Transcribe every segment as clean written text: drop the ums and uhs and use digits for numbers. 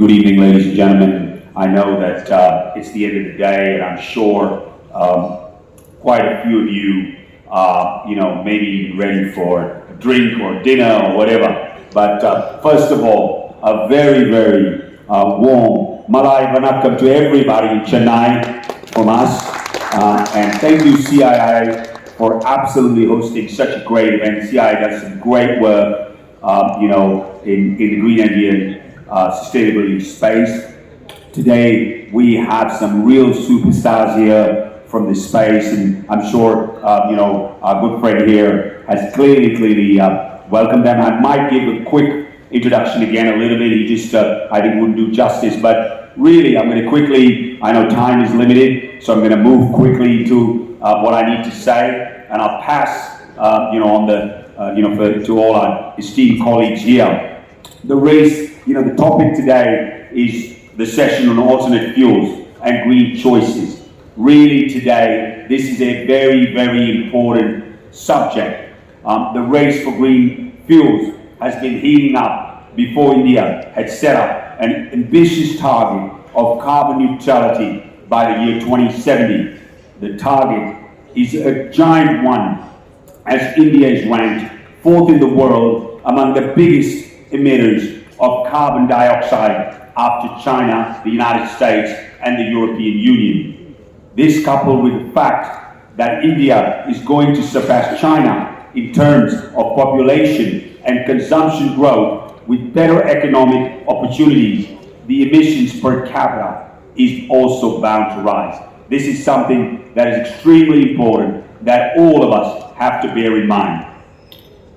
Good evening, ladies and gentlemen. I know that it's the end of the day, and I'm sure quite a few of you are, maybe ready for a drink or dinner or whatever. But first of all, a very, very warm Malay Vanakkam to everybody in Chennai from us. And thank you, CII, for absolutely hosting such a great event. CII does some great work, in the green energy and sustainability space. Today, we have some real superstars here from this space, and I'm sure, our good friend here has clearly welcomed them. I might give a quick introduction again a little bit. He just, I think, wouldn't do justice, but really, I'm going to quickly, I know time is limited, so I'm going to move quickly to what I need to say, and I'll pass, on the, to all our esteemed colleagues here. The race, the topic today is the session on alternate fuels and green choices. Really today, this is a very, very important subject. The race for green fuels has been heating up before India had set up an ambitious target of carbon neutrality by the year 2070. The target is a giant one, as India is ranked fourth in the world among the biggest emitters of carbon dioxide after China, the United States, and the European Union. This, coupled with the fact that India is going to surpass China in terms of population and consumption growth with better economic opportunities, the emissions per capita is also bound to rise. This is something that is extremely important that all of us have to bear in mind.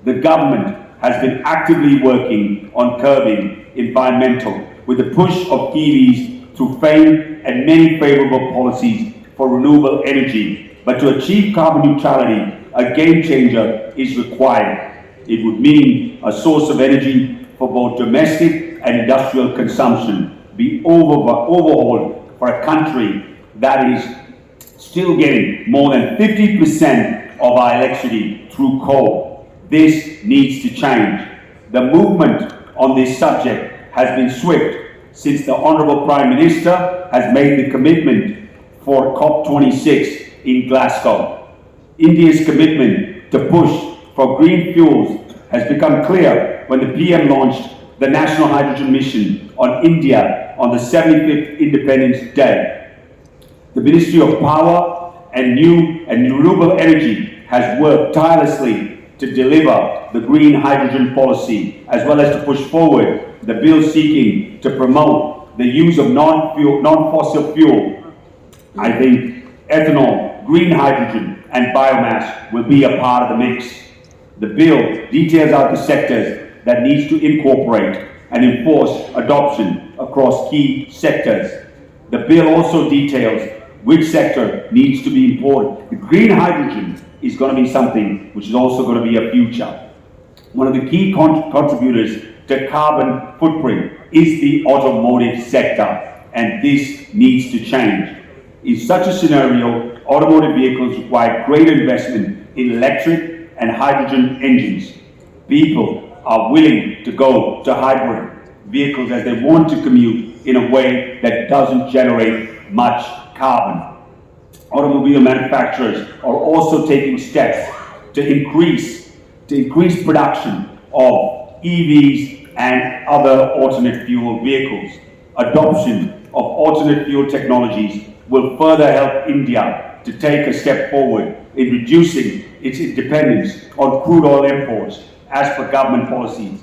The government has been actively working on curbing environmental with the push of EVs through FAME and many favorable policies for renewable energy. But to achieve carbon neutrality, a game changer is required. It would mean a source of energy for both domestic and industrial consumption be overhauled for a country that is still getting more than 50% of our electricity through coal. This needs to change. The movement on this subject has been swift since the Honourable Prime Minister has made the commitment for COP26 in Glasgow. India's commitment to push for green fuels has become clear when the PM launched the National Hydrogen Mission on India on the 75th Independence Day. The Ministry of Power and New and Renewable Energy has worked tirelessly to deliver the green hydrogen policy, as well as to push forward the bill seeking to promote the use of non-fossil fuel. I think ethanol, green hydrogen, and biomass will be a part of the mix. The bill details out the sectors that needs to incorporate and enforce adoption across key sectors. The bill also details which sector needs to be important. The green hydrogen is going to be something which is also going to be a future. One of the key contributors to carbon footprint is the automotive sector, and this needs to change. In such a scenario, automotive vehicles require greater investment in electric and hydrogen engines. People are willing to go to hybrid vehicles as they want to commute in a way that doesn't generate much carbon. Automobile manufacturers are also taking steps to increase production of EVs and other alternate fuel vehicles. Adoption of alternate fuel technologies will further help India to take a step forward in reducing its dependence on crude oil imports as per government policies.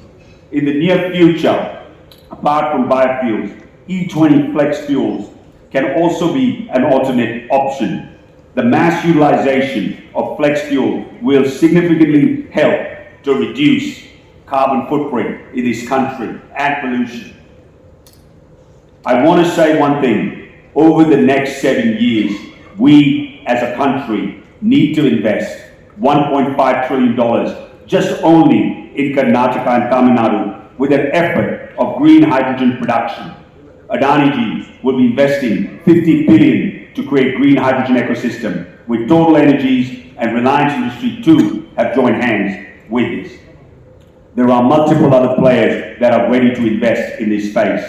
In the near future, apart from biofuels, E20 flex fuels can also be an alternate option. The mass utilization of flex fuel will significantly help to reduce carbon footprint in this country and pollution. I want to say one thing. Over the next 7 years, we as a country need to invest $1.5 trillion just only in Karnataka and Tamil Nadu with an effort of green hydrogen production. Adani will be investing $50 billion to create green hydrogen ecosystem, with Total Energies and Reliance Industry too have joined hands with this. There are multiple other players that are ready to invest in this space.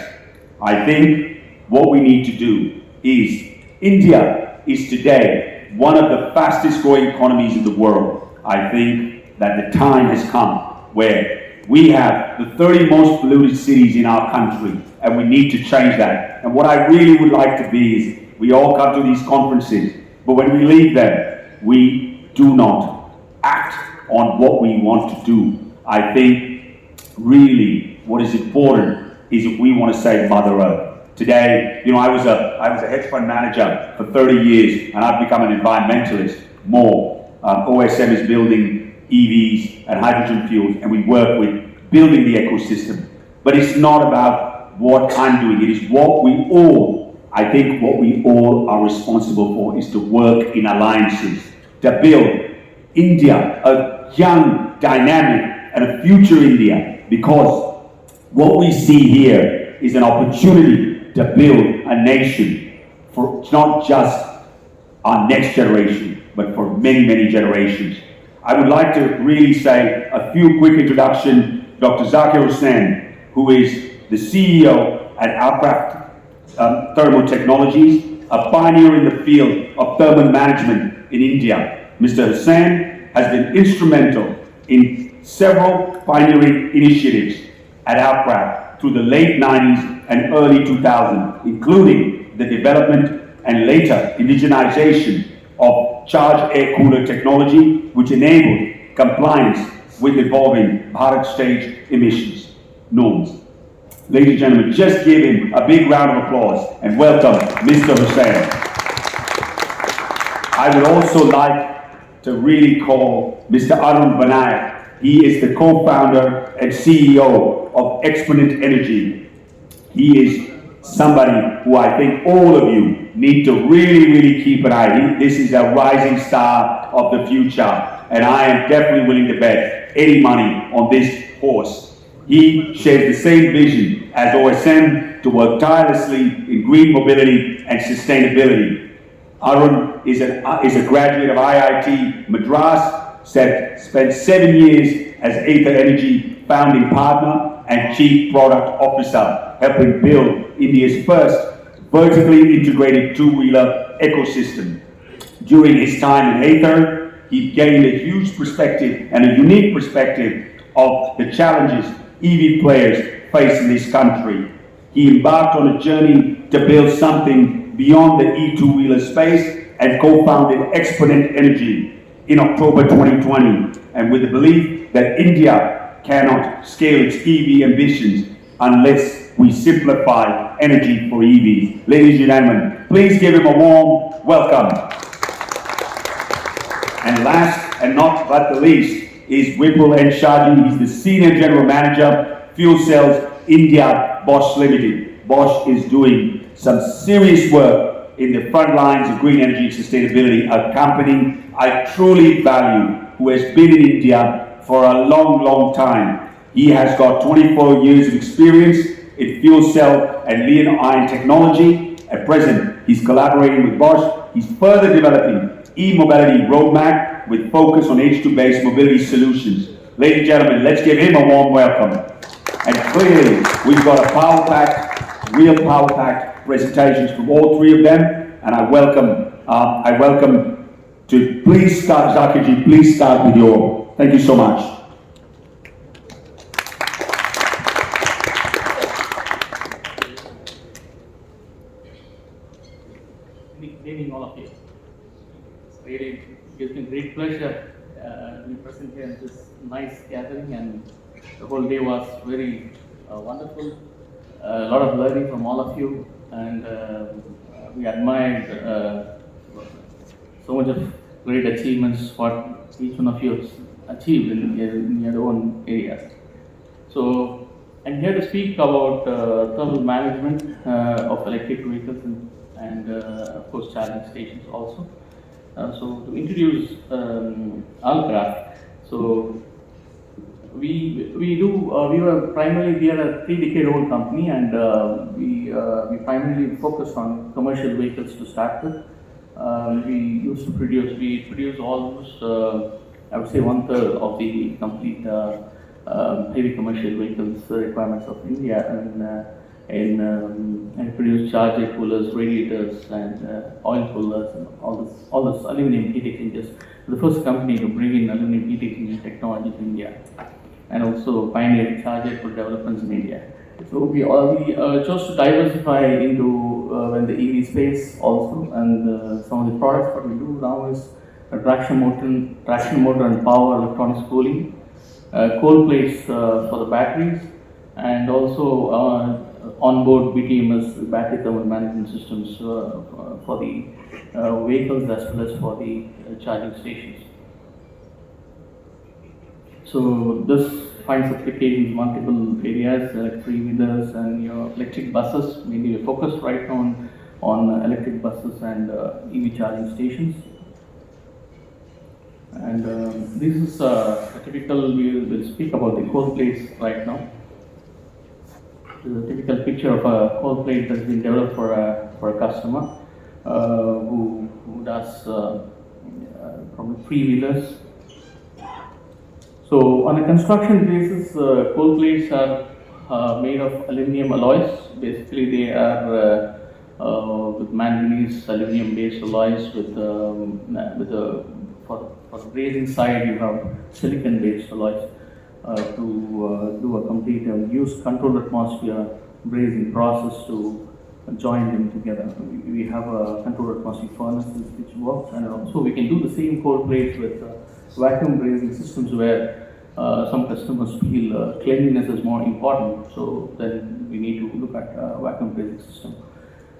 I think what we need to do is, India is today one of the fastest growing economies in the world. I think that the time has come where we have the 30 most polluted cities in our country, and we need to change that. And what I really would like to be is, we all come to these conferences, but when we leave them, we do not act on what we want to do. I think really what is important is if we want to save Mother Earth. Today, I was a hedge fund manager for 30 years, and I've become an environmentalist more. OSM is building EVs and hydrogen fuels, and we work with building the ecosystem. But it's not about what I'm doing, it is what we all are responsible for, is to work in alliances, to build India, a young, dynamic, and a future India, because what we see here is an opportunity to build a nation for not just our next generation, but for many, many generations. I would like to really say a few quick introductions. Dr. Zakkir Hussain, who is the CEO at Alkraft Thermal Technologies, a pioneer in the field of thermal management in India. Mr. Hussain has been instrumental in several pioneering initiatives at Alkraft through the late 90s and early 2000s, including the development and later indigenization of charged air cooler technology, which enabled compliance with evolving Bharat stage emissions norms. Ladies and gentlemen, just give him a big round of applause and welcome Mr. Hussain. I would also like to really call Mr. Arun Nayak. He is the co-founder and CEO of Exponent Energy. He is somebody who I think all of you need to really, really keep an eye. This is a rising star of the future, and I am definitely willing to bet any money on this horse. He shares the same vision as OSM to work tirelessly in green mobility and sustainability. Arun is a graduate of IIT Madras, spent 7 years as Aether Energy founding partner and Chief Product Officer, helping build India's first vertically integrated two-wheeler ecosystem. During his time in Aether, he gained a huge perspective and a unique perspective of the challenges EV players face in this country. He embarked on a journey to build something beyond the e-two-wheeler space and co-founded Exponent Energy in October 2020, and with the belief that India cannot scale its EV ambitions unless we simplify energy for EVs. Ladies and gentlemen, please give him a warm welcome. And last and not but the least is Vipul N Shah. He's the Senior General Manager, Fuel Cells India, Bosch Limited. Bosch is doing some serious work in the front lines of green energy and sustainability, a company I truly value, who has been in India for a long, long time. He has got 24 years of experience in fuel cell and lithium-ion technology. At present, he's collaborating with Bosch. He's further developing e-mobility roadmap with focus on H2-based mobility solutions. Ladies and gentlemen, let's give him a warm welcome. And clearly, we've got a power-packed, real power-packed presentations from all three of them. And I welcome to please start, Zakkirji, please start with your. Thank you so much. Good evening, all of you. Really gives me great pleasure to be present here in this nice gathering, and the whole day was very wonderful. A lot of learning from all of you, and we admired so much of great achievements what each one of you has achieved in your own areas. So I'm here to speak about thermal management of electric vehicles and of course charging stations also. So to introduce Alkraft, so we are a 3-decade-old company, and we primarily focused on commercial vehicles to start with. We produce almost I would say 1/3 of the complete heavy commercial vehicles requirements of India in produce charger coolers, radiators, and oil coolers, and all this aluminum heat exchangers. The first company to bring in aluminum heat exchanger technology to India, and also pioneered charger cool developments in India. So we chose to diversify into the EV space also, and some of the products that we do now is traction motor and power electronics cooling, cold plates for the batteries, and also onboard BTMS, battery thermal management systems for the vehicles as well as for the charging stations. So this finds applications in multiple areas, like three-wheelers and your electric buses. Mainly we focus right on electric buses and EV charging stations. And this is a typical, we'll speak about the cold plates right now. This is a typical picture of a cold plate that's been developed for a customer who does probably three-wheelers. So on a construction basis, cold plates are made of aluminum alloys. Basically, they are with manganese aluminum-based alloys. For the brazing side, you have silicon-based alloys to do a complete use controlled atmosphere brazing process to join them together. We have a controlled atmosphere furnace which works, and also we can do the same cold plates with vacuum brazing systems where some customers feel cleanliness is more important, so then we need to look at vacuum brazing system.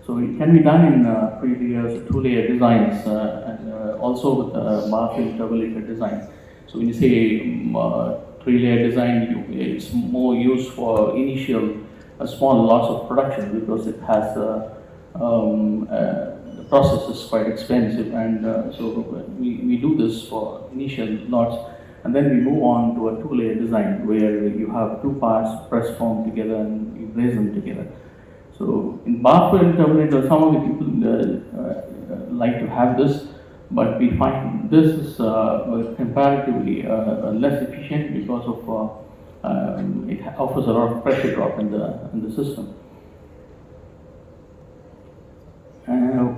So it can be done in 3 layers, 2 layer designs, and also with bar-filled turbulated design. So when you say 3 layer design, it's more used for initial small lots of production because it has the process is quite expensive, and so we do this for initial lots, and then we move on to a 2 layer design where you have 2 parts press formed together and you braze them together. So in bar-filled turbulator, some of the people like to have this, but we find this is comparatively less efficient because of it offers a lot of pressure drop in the system.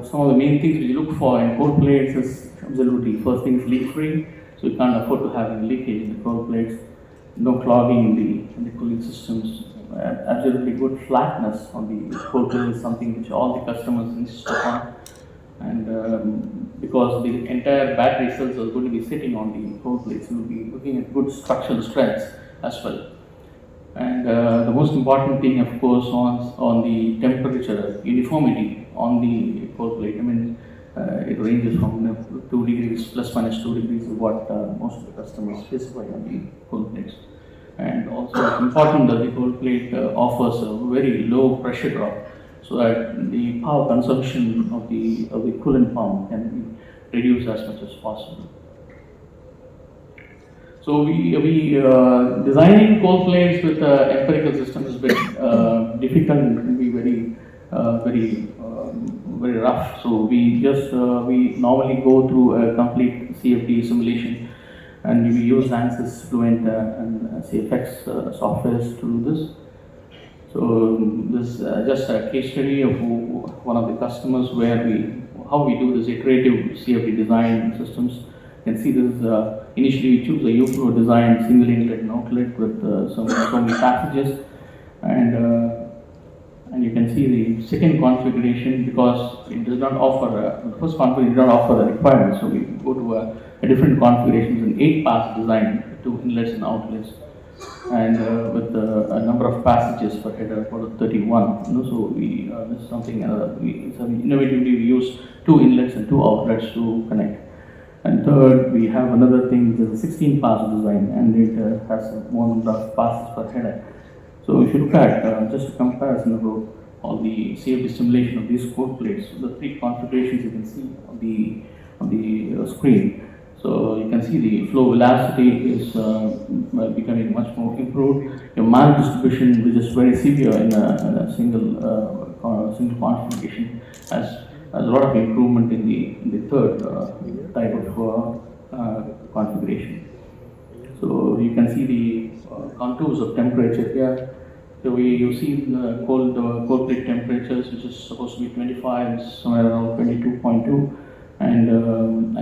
Some of the main things we look for in cold plates is absolutely first thing is leak free, so you can't afford to have any leakage in the cold plates, no clogging in the cooling systems. Absolutely good flatness on the cold plate is something which all the customers insist upon, and because the entire battery cells are going to be sitting on the cold plates, you will be looking at good structural strengths as well. And the most important thing, of course, on the temperature uniformity on the cold plate. I mean, it ranges from 2 degrees plus minus 2 degrees is what most of the customers specify on the cold plates. And also it's important that the cold plate offers a very low pressure drop, so that the power consumption of the coolant pump can be reduced as much as possible. So we designing cold plates with empirical system has been difficult and can be very rough. So we normally go through a complete CFD simulation, and we use ANSYS Fluent and CFX softwares to do this. So this is just a case study of one of the customers where how we do this iterative CFD design systems. You can see this initially we choose a UFlow design single inlet and outlet with so many passages, and you can see the second configuration, because it does not offer the first configuration did not offer the requirements, so we go to a different configurations in 8-pass design, 2 inlets and outlets, and with a number of passages per header for 31. So this is something innovatively we use 2 inlets and 2 outlets to connect. And third, we have another thing, which is a 16-pass design, and it has more number of passes per header. So if you look at just a comparison of all the CFD simulation of these cold plates, the 3 configurations you can see on the screen. So you can see the flow velocity is becoming much more improved. Your mass distribution, which is very severe in a single configuration, has a lot of improvement in the third type of configuration. So you can see the contours of temperature here. So you see the cold plate temperatures, which is HL5 is somewhere around 22.2, and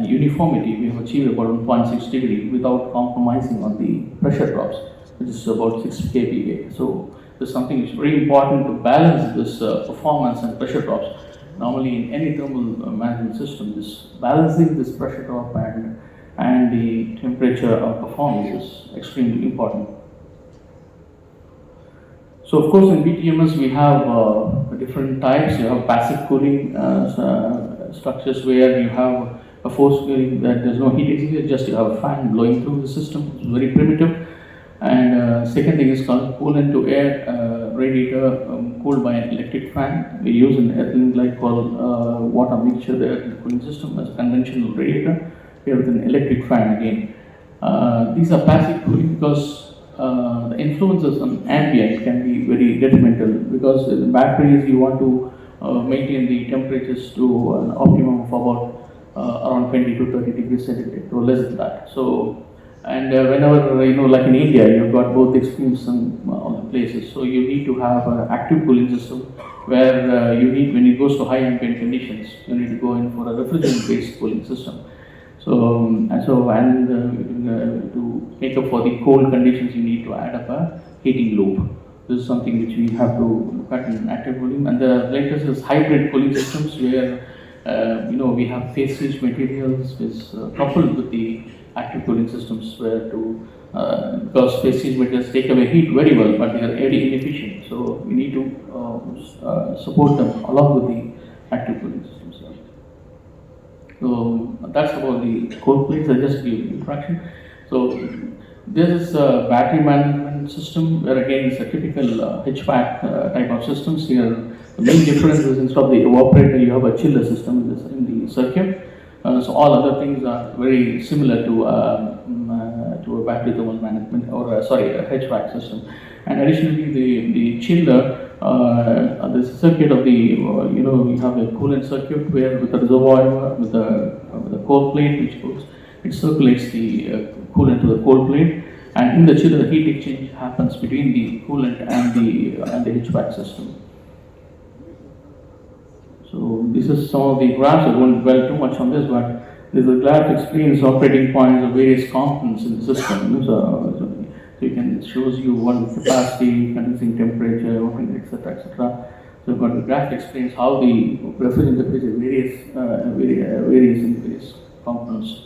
uniformity we have achieved about 1.6 degree without compromising on the pressure drops, which is about 6 kPa. So this is something which is very important to balance this performance and pressure drops. Normally in any thermal management system, this balancing this pressure drop and the temperature of performance is extremely important. So of course in BTMS we have different types. You have passive cooling structures where you have a forced cooling that there's no heat exchanger, just you have a fan blowing through the system. It's very primitive. And second thing is called coolant to air radiator cooled by an electric fan. We use an ethylene glycol water mixture there in the cooling system as a conventional radiator. Here with an electric fan again. These are passive cooling because the influences on ambient can be very detrimental, because in batteries you want to maintain the temperatures to an optimum of about around 20 to 30 degrees centigrade or less than that. So, and whenever, like in India, you've got both extremes in all the places. So you need to have an active cooling system where you need, when it goes to high ambient conditions, you need to go in for a refrigerant-based cooling system. So, to make up for the cold conditions, you need to add up a heating loop. This is something which we have to look at in active cooling. And the latest is hybrid cooling systems where we have phase switch materials which coupled with the active cooling systems where because phase switch materials take away heat very well, but they are very inefficient. So we need to support them along with the active cooling systems. So that's about the cold plates. I just give you introduction. So this is a battery management system where again it's a typical HVAC type of systems. Here the main difference is instead of the evaporator you have a chiller system in the circuit. So all other things are very similar to a battery thermal management or a HVAC system. And additionally the chiller, the circuit of the we have a coolant circuit where with a reservoir with a cold plate which goes, it circulates the coolant to the cold plate, and in the chiller the heat exchange happens between the coolant and the HVAC system. So this is some of the graphs. I won't dwell too much on this, but this is a graph explains operating points of various components in the system. So it shows you one capacity, condensing temperature, etc., etc. So the graph explains how the refrigerant temperature varies in various components.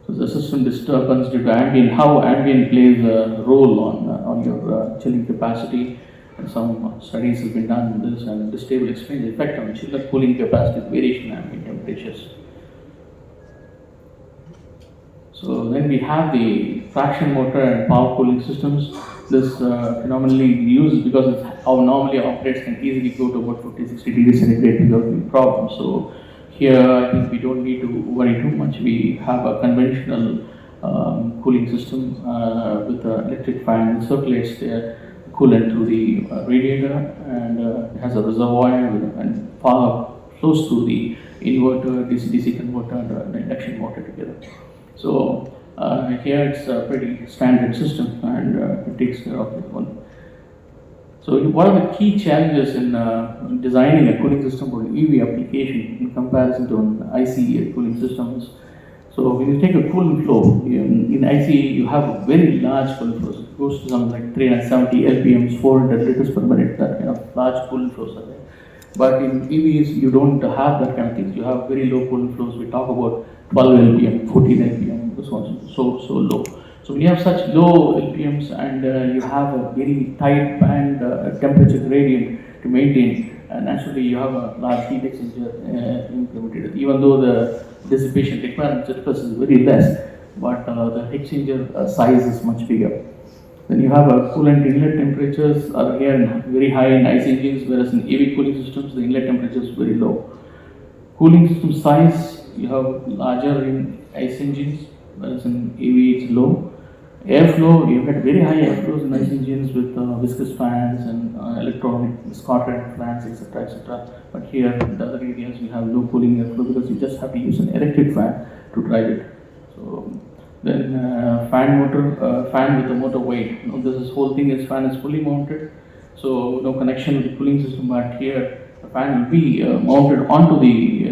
So the system disturbance due to ambient, how ambient plays a role on your chilling capacity. And some studies have been done on this, and this table explains the effect on chiller cooling capacity variation in ambient temperatures. So then we have the traction motor and power cooling systems. This phenomenally used because it's how normally operates can easily go to about 50-60 degrees centigrade without any problem. So here I think we don't need to worry too much. We have a conventional cooling system with an electric fan that circulates the coolant through the radiator, and it has a reservoir and power flows through the inverter, DC converter, and the induction motor together. So here it's a pretty standard system, and it takes care of this one. So what are the key challenges in designing a cooling system for an EV application in comparison to an ICE cooling systems? So when you take a cooling flow, in ICE you have very large cooling flows. It goes to something like 370 LPMs, 400 liters per minute, that kind of large cooling flows are there. But in EVs you don't have that kind of things. You have very low cooling flows. We talk about 12 LPM, 14 LPM, this one's so low. So when you have such low LPMs and you have a very tight band temperature gradient to maintain, naturally you have a large heat exchanger implemented. Even though the dissipation requirement is very less, but the exchanger size is much bigger. Then you have a coolant inlet temperatures are here very high in ICE engines, whereas in EV cooling systems the inlet temperature is very low. Cooling system size, you have larger in ICE engines, whereas in EV it's low. Airflow, you get very high airflows in ICE engines with viscous fans and electronic Scotland fans, etc. But here in the other areas we have low cooling airflow because you just have to use an electric fan to drive it. So then fan with the motor weight. This whole thing is fan is fully mounted, So no connection with the cooling system, but here the fan will be mounted onto the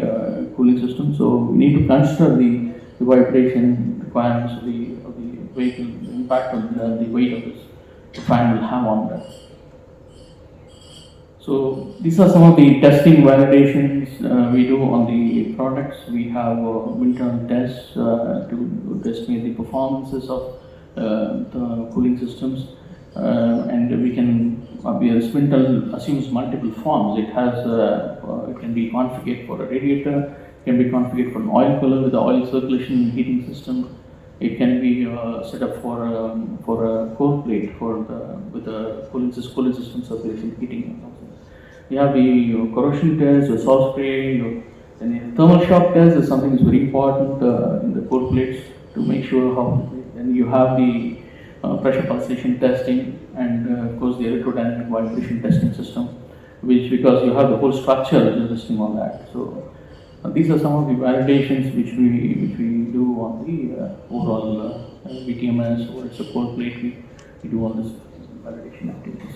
cooling system. So we need to consider the vibration requirements of the vehicle, the impact on the weight of this the fan will have on that. So these are some of the testing validations we do on the products. We have internal tests to estimate the performances of the cooling systems, and we can. This Wintel assumes multiple forms. It has it can be configured for a radiator, can be configured for an oil cooler with the oil circulation heating system. It can be set up for a core plate with the cooling system circulation heating. We have the corrosion test, the salt spray, and the thermal shock test is something that's very important in the core plates to make sure how. Then you have the pressure pulsation testing, and of course the electrodynamic vibration testing system, which because you have the whole structure which is resting on that. So these are some of the validations which we do on the overall VTMS or support plate. We do all this validation activities.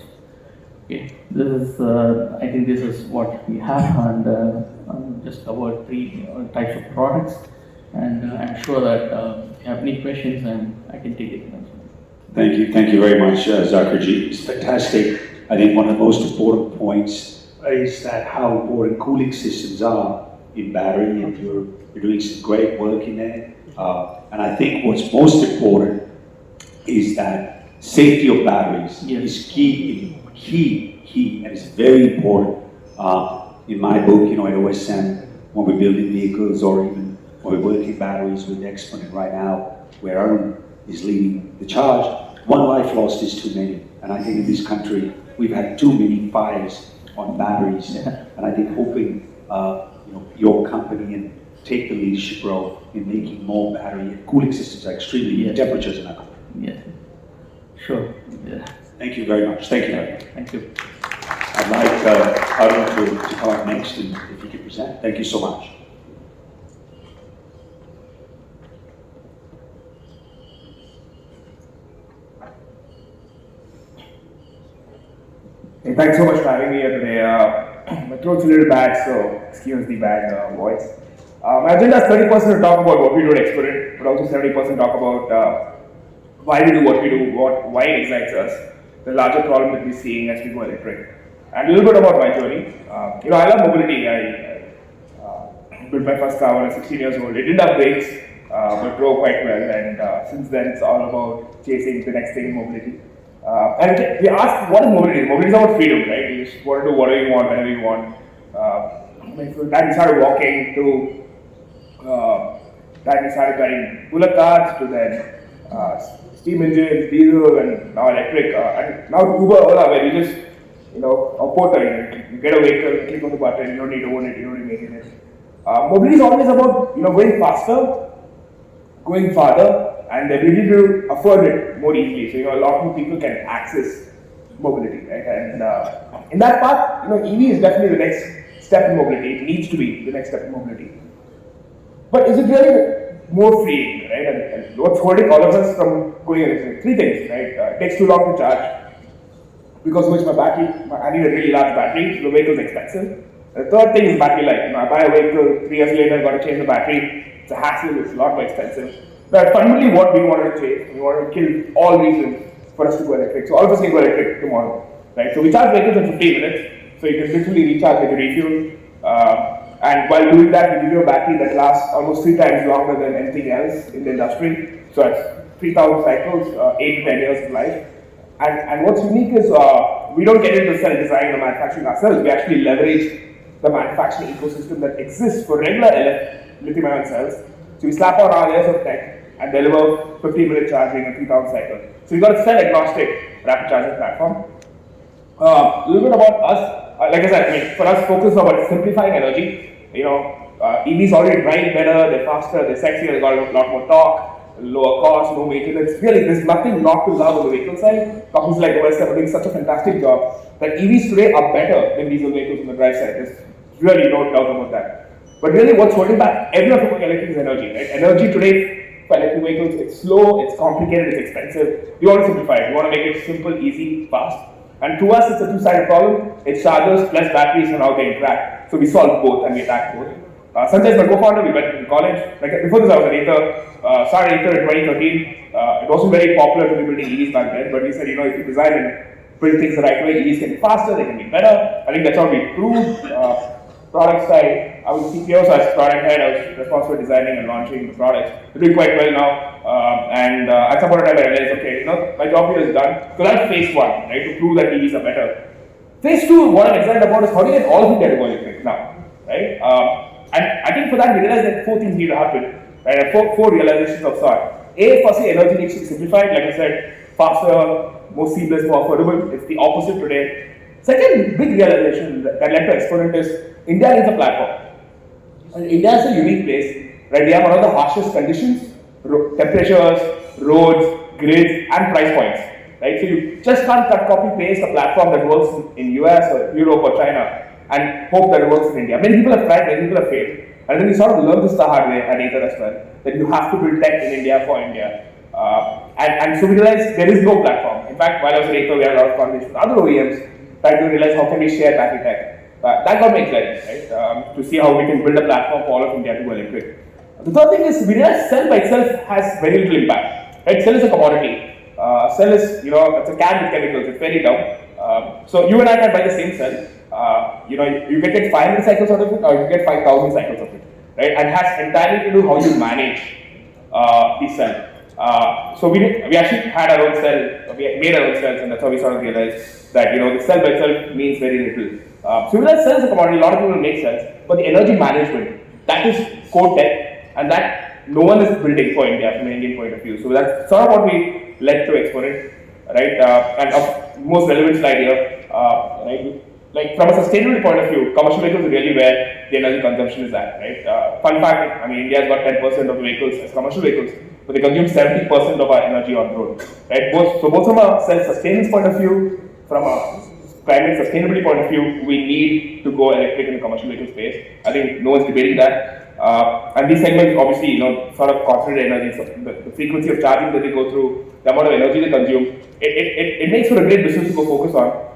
Okay, this is I think this is what we have, and just covered 3 types of products, and I'm sure that if you have any questions, and I can take it. Thank you very much, Zakkir ji. It's fantastic. I think one of the most important points is that how important cooling systems are in battery, and you're doing some great work in there. And I think what's most important is that safety of batteries is key, and it's very important. In my book, at OSM, when we're building vehicles or even when we're working batteries with Exponent right now, where Arun is leading the charge, one life lost is too many. And I think in this country, we've had too many fires on batteries. And I think hoping your company and take the leadership role in making more battery and cooling systems are extremely temperatures in our country. Yeah, sure. Yeah. Thank you very much. Thank you. Thank you. I'd like Arun to come up next, and if he could present. Thank you so much. Hey, thanks so much for having me here today. My throat's a little bad, so excuse the bad voice. My agenda is 30% to talk about what we do at Exponent, but also 70% talk about why we do what we do, why it excites us, the larger problem that we're seeing as we go electric, and a little bit about my journey. I love mobility. I built my first car when I was 16 years old. It didn't have brakes, but drove quite well, and since then it's all about chasing the next thing in mobility. And we asked, what is mobility? Mobility is about freedom, right? You just want to do whatever you want, whenever you want. From time we started walking to time we started driving bullock carts to then steam engines, diesel, and now electric. And now Uber, Ola, where you just, a porter, you get a vehicle, click on the button, you don't need to own it, you don't need to maintain it. Mobility is always about, going faster, going farther, and the ability to afford it more easily. So, a lot more people can access mobility, right? And in that part, EV is definitely the next step in mobility. It needs to be the next step in mobility. But is it really more freeing, right? And what's holding all of us from going electric? 3 things, right? It takes too long to charge, because of which I need a really large battery, so the vehicle is expensive. The third thing is battery life. I buy a vehicle, 3 years later, I've got to change the battery. It's a hassle, it's a lot more expensive. But fundamentally, what we wanted to change, we wanted to kill all reasons for us to go electric. So all of us can go electric tomorrow, right? So we charge vehicles in 15 minutes, so you can literally recharge with a refuel. And while doing that, we give you a battery that lasts almost 3 times longer than anything else in the industry. So it's 3,000 cycles, 8 to 10 years of life. And what's unique is we don't get into cell design or manufacturing ourselves. We actually leverage the manufacturing ecosystem that exists for regular lithium-ion cells. So we slap on our layers of tech and deliver 15-minute charging and 3,000 cycles. So we've got a cell-agnostic rapid charging platform. A little bit about us. Like I said, for us, focus on about simplifying energy. EVs already drive better, they're faster, they're sexier, they've got a lot more torque, lower cost, no maintenance. Really, there's nothing not to love on the vehicle side. Companies like OSM are doing such a fantastic job that EVs today are better than diesel vehicles on the drive side. There's really no doubt about that. But really, what's holding back everyone from going electric is energy, right? Energy today for electric vehicles, it's slow, it's complicated, it's expensive. We want to simplify it. We want to make it simple, easy, fast. And to us, it's a two-sided problem. It's chargers plus batteries and how they interact. So we solved both and we attacked both. Sanjay is my co-founder. We went to college. Like before this, I was an Ather. Started Ather in 2013. It wasn't very popular to be building EVs back then, but we said, if you design and build things the right way, EVs can be faster, they can be better. I think that's how we proved. Product side, I was CPO, so as product head, I was responsible for designing and launching the products. We're doing quite well now, and at some point in time, I realized, okay, my job here is done. So that's phase one, right, to prove that EVs are better. Phase two, what I'm excited about is how do you get all of India to go electric now, right? And I think for that, we realized that four things need to happen, right? Four realizations of sort. A, firstly, energy needs to be simplified, like I said, faster, more seamless, more affordable. It's the opposite today. Second big realization that led to Exponent is India needs a platform. And India is a unique place, right? We have one of the harshest conditions, temperatures, roads, grids, and price points, right? So you just can't cut, copy, paste a platform that works in US or Europe or China and hope that it works in India. Many people have tried, many people have failed. And then we sort of learned this the hard way at Ather as well, that you have to build tech in India for India. And so we realized there is no platform. In fact, while I was at Ather, we had a lot of conversations with other OEMs trying to realize how can we share battery tech. That got me excited, right? To see how we can build a platform for all of India to go electric. The third thing is we realize cell by itself has very little impact, right? Cell is a commodity. Cell is, it's a can with chemicals, it's very dumb. So you and I can buy the same cell. You can get 500 cycles out of it, or you can get 5,000 cycles of it, right? And it has entirely to do how you manage the cell. So we actually had our own cell, we made our own cells, and that's how we sort of realized that the cell by itself means very little. So we realize cells are a commodity, a lot of people make cells, but the energy management, that is core tech, and that no one is building for India from an Indian point of view. So that's sort of what we led to Exponent, right? And of most relevant slide here, right? Like from a sustainability point of view, commercial vehicles are really where the energy consumption is at, right? Fun fact, India's got 10% of the vehicles as commercial vehicles, but they consume 70% of our energy on road, right? Both from a self-sustenance point of view, from a climate sustainability point of view, we need to go electric in the commercial vehicle space. I think no one's debating that. And these segments obviously, sort of concentrate energy, so the frequency of charging that they go through, the amount of energy they consume, it makes for a great business to go focus on.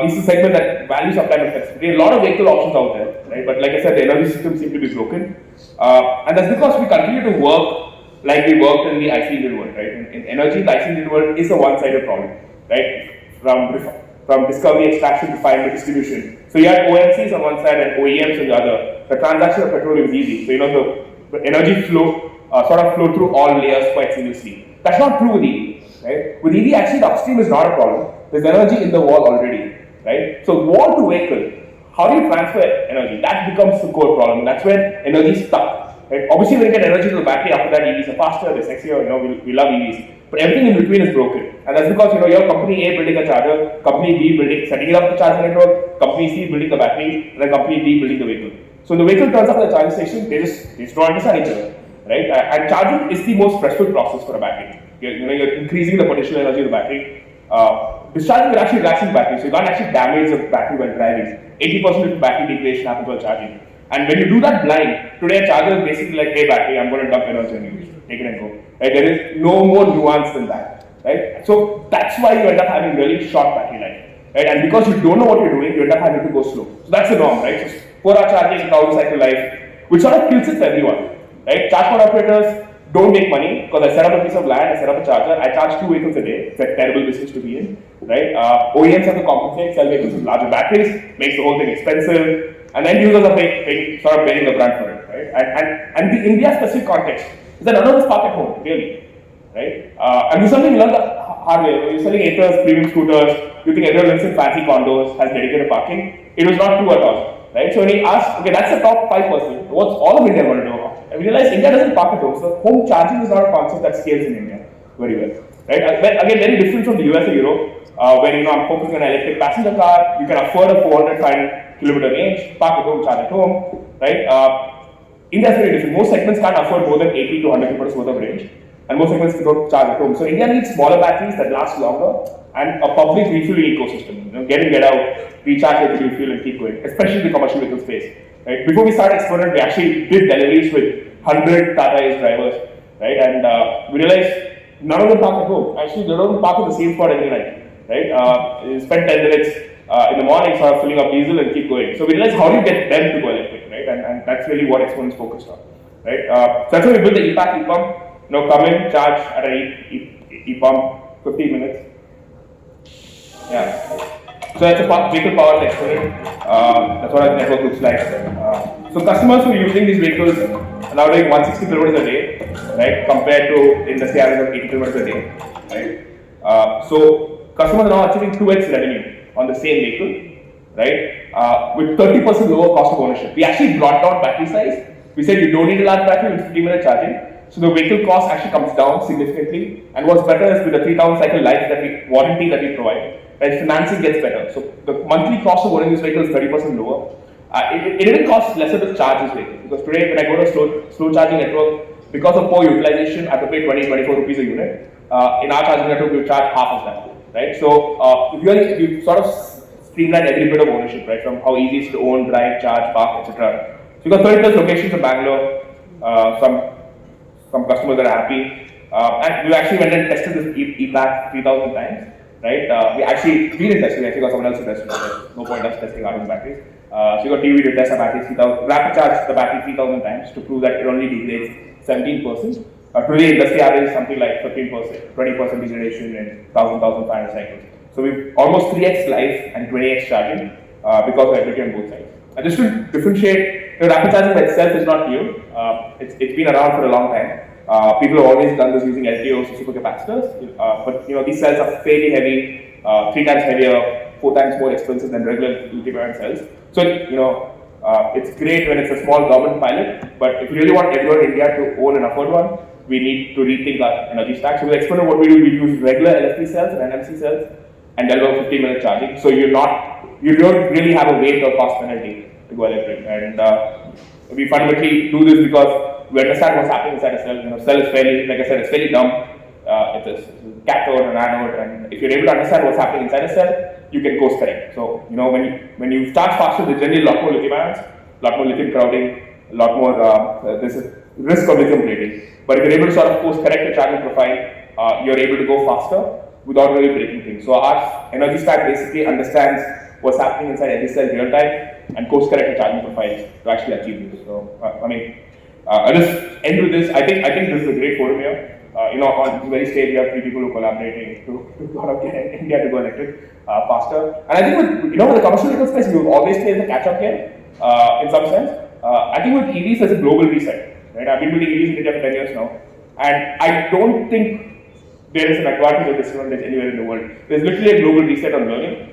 This is a segment that values uptime and flexibility. There are a lot of vehicle options out there, right? But like I said, the energy system seems to be broken. And that's because we continue to work like we worked in the IC engine world, right? In energy, the IC engine world is a one-sided problem, right? From discovery, extraction, refinement, distribution. So you had OMCs on one side and OEMs on the other. The transaction of petroleum is easy. So the energy flow sort of flow through all layers quite seamlessly. That's not true with EV, right? With EV, actually the upstream is not a problem. There's energy in the wall already, right? So wall to vehicle, how do you transfer energy? That becomes the core problem. That's where energy is stuck, right? Obviously, when you get energy to the battery, after that EVs are faster, they're sexier. We love EVs. But everything in between is broken, and that's because your company A building a charger, company B setting it up the charging network, company C building the battery, and then company D building the vehicle. So the vehicle turns up at the charging station, they just don't understand each other, right? And charging is the most stressful process for a battery. You're increasing the potential energy of the battery. Discharging is actually relaxing the battery, so you can't actually damage the battery while driving. 80% of the battery degradation happens while charging. And when you do that blind, today a charger is basically like, hey battery, I'm going to dump energy on you, take it and go. Right? There is no more nuance than that, right? So that's why you end up having really short battery life, right? And because you don't know what you're doing, you end up having to go slow. So that's the norm, right? So 4-hour charging, 1,000 cycle life, which sort of kills it for everyone, right? Charge point operators don't make money because I set up a piece of land, I set up a charger, I charge 2 vehicles a day. It's a terrible business to be in, right? OEMs have to compensate, sell vehicles with larger batteries, makes the whole thing expensive, and end users are sort of paying the brand for it, right? And the India specific context is that none of us park at home, really, right? And this is something we learned the hard way. You're selling Athers, premium scooters, you think everyone lives in fancy condos, has dedicated parking. It was not true at all, right? So when we asked, okay, that's the top 5%, what's all of India going to do? And we realized India doesn't park at home, so home charging is not a concept that scales in India very well, right? Again, very different from the US or Europe, where I'm focusing on an electric passenger car, you can afford a 400 kilometer range, park at home, charge at home, right? India is very different. Most segments can't afford more than 80 to 100 kilometers worth of range, and most segments don't charge at home. So India needs smaller batteries that last longer and a public refueling ecosystem. Get in, get out, recharge it, refuel, and keep going, especially in the commercial vehicle space. Right? Before we started Exponent, we actually did deliveries with 100 Tata Ace drivers, right? And we realized none of them park at home. Actually, they don't park at the same spot every night. right? You spend 10 minutes in the morning sort of filling up diesel and keep going. So we realized how do you get them to go electric, right? And that's really what Exponent is focused on, right? So that's why we built the e-pack e-pump. Come in, charge at an e-pump, 15 minutes. Yeah. So that's a vehicle powered Exponent. That's what our network looks like. So customers who are using these vehicles are now doing 160 kilometers a day, right? Compared to industry average of 80 kilometers a day, right? So customers are now achieving 2x revenue on the same vehicle, right? With 30% lower cost of ownership. We actually brought down battery size. We said you don't need a large battery with 15-minute charging. So the vehicle cost actually comes down significantly. And what's better is with the 3,000 cycle life warranty that we provide, right, financing gets better. So the monthly cost of owning this vehicle is 30% lower. It even costs lesser to charge this vehicle, because today when I go to a slow charging network, because of poor utilization, I have to pay 20-24 rupees a unit. In our charging network, we charge half of that, right? So if you sort of streamline every bit of ownership, right, from how easy it is to own, drive, charge, park, etc. So you've got 30 plus locations in Bangalore. Some customers are happy, and we actually went and tested this e-pack 3,000 times, right? We didn't test it, we actually got someone else to test it. No point us testing our own batteries. So we got TV to test our battery 3,000, rapid charge the battery 3,000 times to prove that it only degrades 17%. Today, industry average is something like 15%, 20% degradation in 1,500 cycles. So we've almost 3x life and 20x charging because of ability on both sides. And just to differentiate, rapid charging by itself is not new. It's been around for a long time. People have always done this using LTOs or supercapacitors, but these cells are fairly heavy, 3 times heavier, 4 times more expensive than regular lithium-ion cells. So it's great when it's a small government pilot, but if you really want everyone in India to own and afford one, we need to rethink our energy stack. So with Exponent, what we do, we use regular LFP cells and NMC cells and deliver 15-minute charging. So you don't really have a weight or cost penalty to go electric. And we fundamentally do this because we understand what's happening inside a cell. Cell is fairly, like I said, it's fairly dumb. It's a cathode and anode, and if you're able to understand what's happening inside a cell, you can course correct. So when you start faster, there's generally a lot more lithium ions, a lot more lithium crowding, a lot more there's a risk of lithium plating. But if you're able to sort of course correct the charging profile, you're able to go faster without really breaking things. So our energy stack basically understands what's happening inside every cell real time and course correct the charging profiles to actually achieve this. So I'll just end with this. I think this is a great forum here. On this very stage, we have 3 people who are collaborating to sort of get India to go electric faster. And I think with the commercial vehicle space, we always play the catch-up game in some sense. I think with EVs, there's a global reset. Right? I've been building EVs in India for 10 years now, and I don't think there is an advantage or disadvantage anywhere in the world. There's literally a global reset on learning.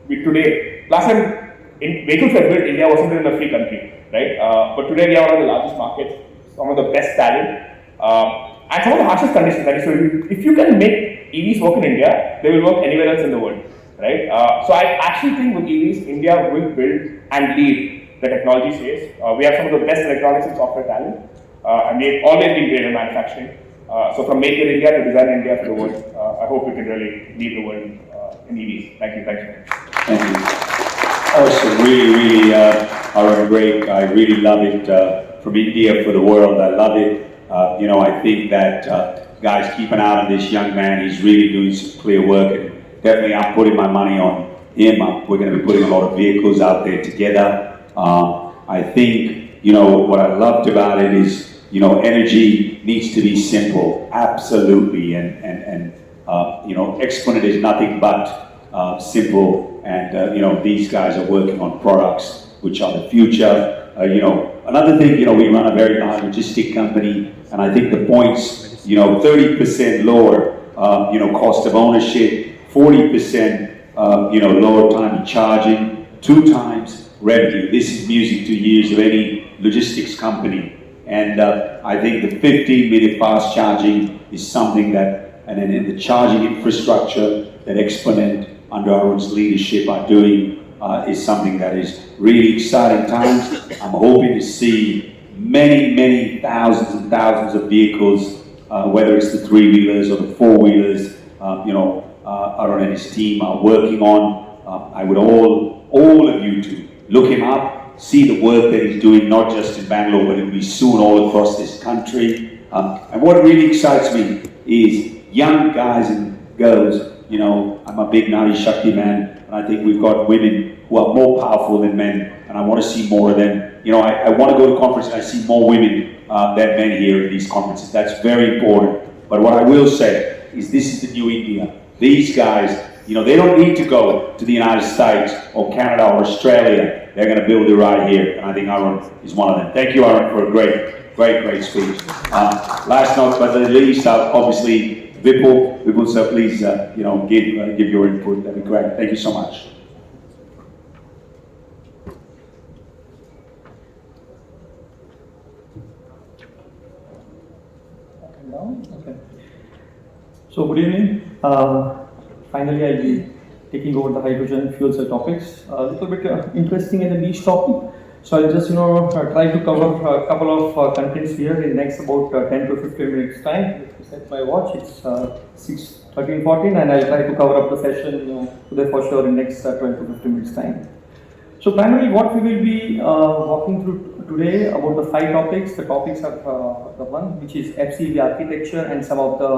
Today, last time vehicles were built, India wasn't in a free country, right? But today we are one of the largest markets, some of the best talent, and some of the harshest conditions. Right? So if you can make EVs work in India, they will work anywhere else in the world, right? So I actually think with EVs, India will build and lead the technology space. We have some of the best electronics and software talent, and we've always been great in manufacturing. So from Make in India to Design in India for the world, I hope we can really lead the world in EVs. Thank you. Thanks so much. Thank you. Awesome. Really, Arun, great. I really love it. From India for the world, I love it. I think that guys, keep an eye on this young man. He's really doing some clear work, and definitely I'm putting my money on him. We're going to be putting a lot of vehicles out there together. I think, what I loved about it is, energy needs to be simple, absolutely, and Exponent is nothing but simple, and these guys are working on products which are the future. Another thing, we run a very large logistic company, and I think the points, 30% lower, cost of ownership, 40%, lower time of charging, 2 times revenue. This is music to ears of any logistics company. And I think the 15-minute fast charging is something that, and then the charging infrastructure that Exponent under Arun's leadership are doing is something that is really exciting times. I'm hoping to see many, many thousands and thousands of vehicles, whether it's the 3-wheelers or the 4-wheelers, Arun and his team are working on. I would all of you to look him up, see the work that he's doing, not just in Bangalore, but it will be soon all across this country. And what really excites me is young guys and girls. You know, I'm a big Nari Shakti man, and I think we've got women who are more powerful than men, and I want to see more of them. You know, I want to go to conferences and I see more women than men here in these conferences. That's very important. But what I will say is this is the new India. These guys, you know, they don't need to go to the United States or Canada or Australia. They're going to build it right here, and I think Arun is one of them. Thank you, Arun, for a great speech. Last not but the least, obviously, Vipul, so please, you know, give your input. That'd be great. Thank you so much. Okay. So good evening. Finally, I'll be taking over the hydrogen fuel cell topics. A little bit interesting and a niche topic. So I'll just try to cover a couple of contents here in next about 10 to 15 minutes time. Let me set my watch. It's 6:13:14, and I'll try to cover up the session today for sure in next 12 to 15 minutes time. So primarily what we will be walking through today about the 5 topics. The topics are the one which is FCEV architecture and some of the